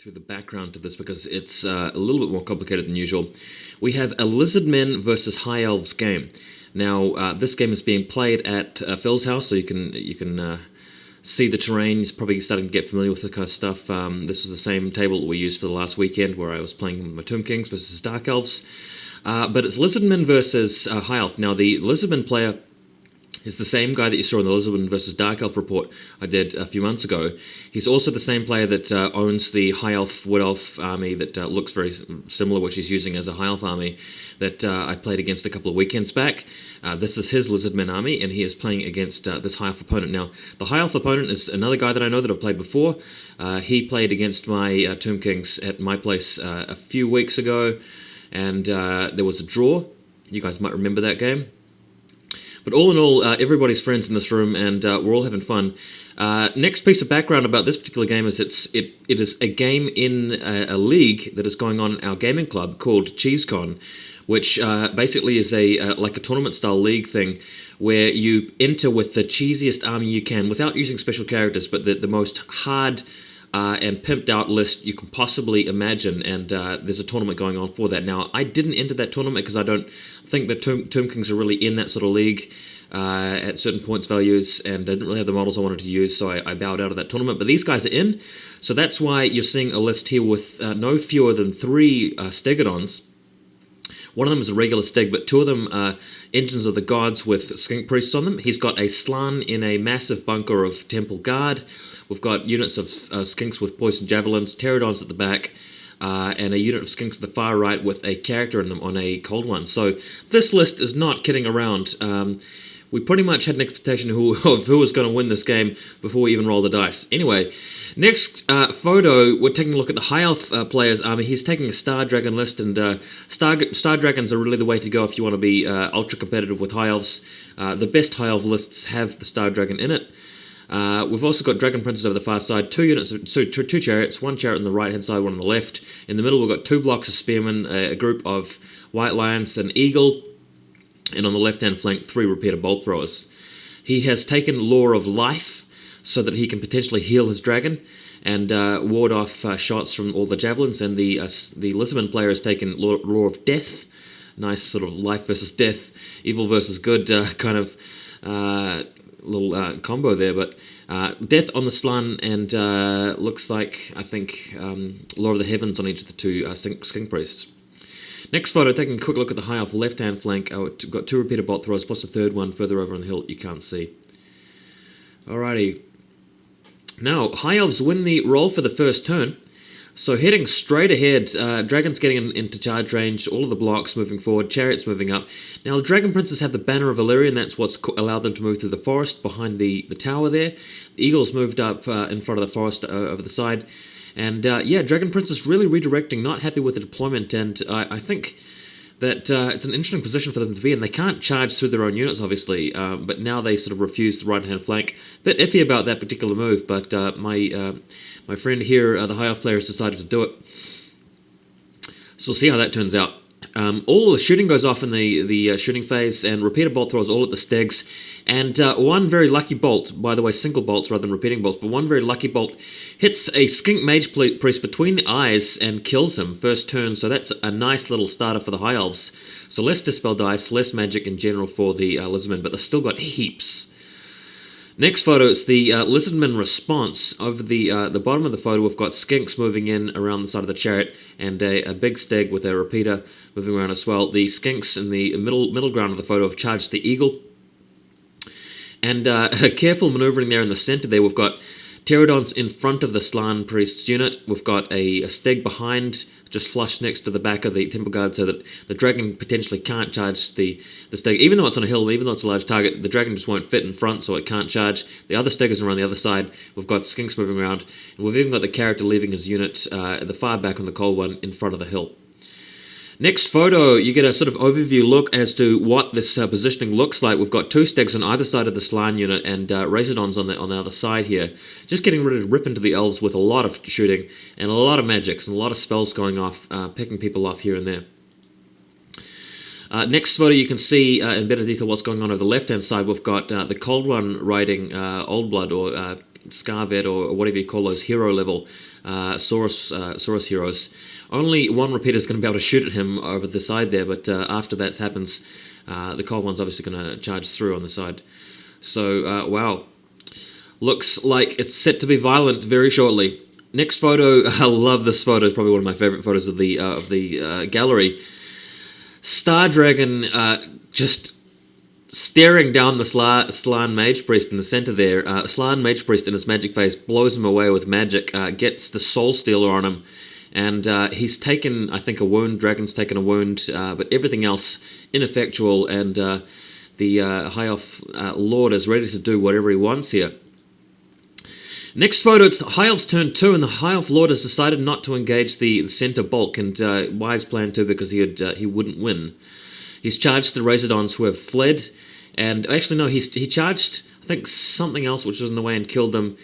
through the background to this because it's a little bit more complicated than usual. We have a Lizardmen versus High Elves game. Now, this game is being played at Phil's house, so you can see the terrain. He's probably starting to get familiar with this kind of stuff. This was the same table that we used for the last weekend where I was playing my Tomb Kings versus Dark Elves. But it's Lizardmen versus High Elf. Now, the Lizardmen player is the same guy that you saw in the Lizardmen versus Dark Elf report I did a few months ago. He's also the same player that owns the High Elf Wood Elf army that looks very similar, which he's using as a High Elf army that I played against a couple of weekends back. This is his Lizardmen army, and he is playing against this High Elf opponent. Now, the High Elf opponent is another guy that I know that I've played before. He played against my Tomb Kings at my place a few weeks ago, and there was a draw. You guys might remember that game. But all in all, everybody's friends in this room, and we're all having fun. Next piece of background about this particular game is it is a game in a league that is going on in our gaming club called Cheesecon, which basically is like a tournament-style league thing where you enter with the cheesiest army you can without using special characters, but the most hard and pimped out list you can possibly imagine, and there's a tournament going on for that. Now, I didn't enter that tournament because I don't think the Tomb Kings are really in that sort of league at certain points values, and I didn't really have the models I wanted to use, so I bowed out of that tournament. But these guys are in, so that's why you're seeing a list here with no fewer than 3 Stegodons. One of them is a regular steg, but 2 of them are engines of the gods with skink priests on them. He's got a slan in a massive bunker of temple guard. We've got units of skinks with poison javelins, pterodons at the back, and a unit of skinks at the far right with a character in them on a cold one. So this list is not kidding around. We pretty much had an expectation of who was going to win this game before we even rolled the dice. Anyway, next photo, we're taking a look at the High Elf player's army. He's taking a Star Dragon list, and Star Dragons are really the way to go if you want to be ultra competitive with High Elves. The best High Elf lists have the Star Dragon in it. We've also got Dragon Princes over the far side, 2 units, so 2 chariots, 1 chariot on the right hand side, 1 on the left. In the middle we've got 2 blocks of spearmen, a group of white lions, an eagle, and on the left hand flank 3 repeater bolt throwers. He has taken Law of Life so that he can potentially heal his dragon and ward off shots from all the javelins, and the Lizardman player has taken Law of Death. Nice sort of life versus death, evil versus good kind of little combo there, but death on the slan, and looks like, I think, Law of the Heavens on each of the 2 skink priests. Next photo, taking a quick look at the High Elf left-hand flank. We've got 2 repeater bolt throwers, plus a 3rd one further over on the hill that you can't see. Alrighty. Now, High Elves win the roll for the first turn. So heading straight ahead, Dragons getting into charge range, all of the blocks moving forward, Chariots moving up. Now the Dragon Princes have the Banner of Valyrian, that's what's allowed them to move through the forest behind the tower there. The Eagles moved up in front of the forest over the side. And yeah, Dragon Princes really redirecting, not happy with the deployment, and I think that it's an interesting position for them to be in. They can't charge through their own units, obviously, but now they sort of refuse the right-hand flank. Bit iffy about that particular move, but my friend here, the High Elf player, has decided to do it. So we'll see how that turns out. All the shooting goes off in the shooting phase, and repeater bolt throws all at the stegs. And one very lucky bolt, by the way, single bolts rather than repeating bolts, but one very lucky bolt hits a skink mage priest between the eyes and kills him first turn. So that's a nice little starter for the High Elves. So less dispel dice, less magic in general for the Lizardmen, but they've still got heaps. Next photo is the Lizardman response. Over the bottom of the photo, we've got skinks moving in around the side of the chariot, and a big steg with a repeater moving around as well. The skinks in the middle ground of the photo have charged the eagle. And a careful maneuvering there in the center there, we've got pterodons in front of the Slan Priest's unit. We've got a steg behind, just flush next to the back of the temple guard, so that the dragon potentially can't charge the steg. Even though it's on a hill, even though it's a large target, the dragon just won't fit in front, so it can't charge. The other stegers are on the other side. We've got skinks moving around, and we've even got the character leaving his unit at the far back on the cold one in front of the hill. Next photo, you get a sort of overview look as to what this positioning looks like. We've got 2 stegs on either side of the Slan unit, and Razordons on the other side here. Just getting ready to rip into the elves with a lot of shooting and a lot of magics and a lot of spells going off, picking people off here and there. Next photo, you can see in better detail what's going on over the left-hand side. We've got the Cold One riding Old Blood, or Scarvet or whatever you call those hero level Saurus heroes. Only one repeater is going to be able to shoot at him over the side there, but after that happens, the cold one's obviously going to charge through on the side. So, wow. Looks like it's set to be violent very shortly. Next photo, I love this photo. It's probably one of my favorite photos of the gallery. Star Dragon just staring down the Slann Mage Priest in the center there. Slann Mage Priest in his magic phase blows him away with magic, gets the Soul Stealer on him, and he's taken, I think, a wound. Dragon's taken a wound, but everything else ineffectual, and the High Elf Lord is ready to do whatever he wants here. Next photo, it's High Elf's turn 2, and the High Elf Lord has decided not to engage the center bulk, and wise plan too, because he wouldn't win. He's charged the Razordons who have fled, and actually no, he charged, I think, something else which was in the way and killed them.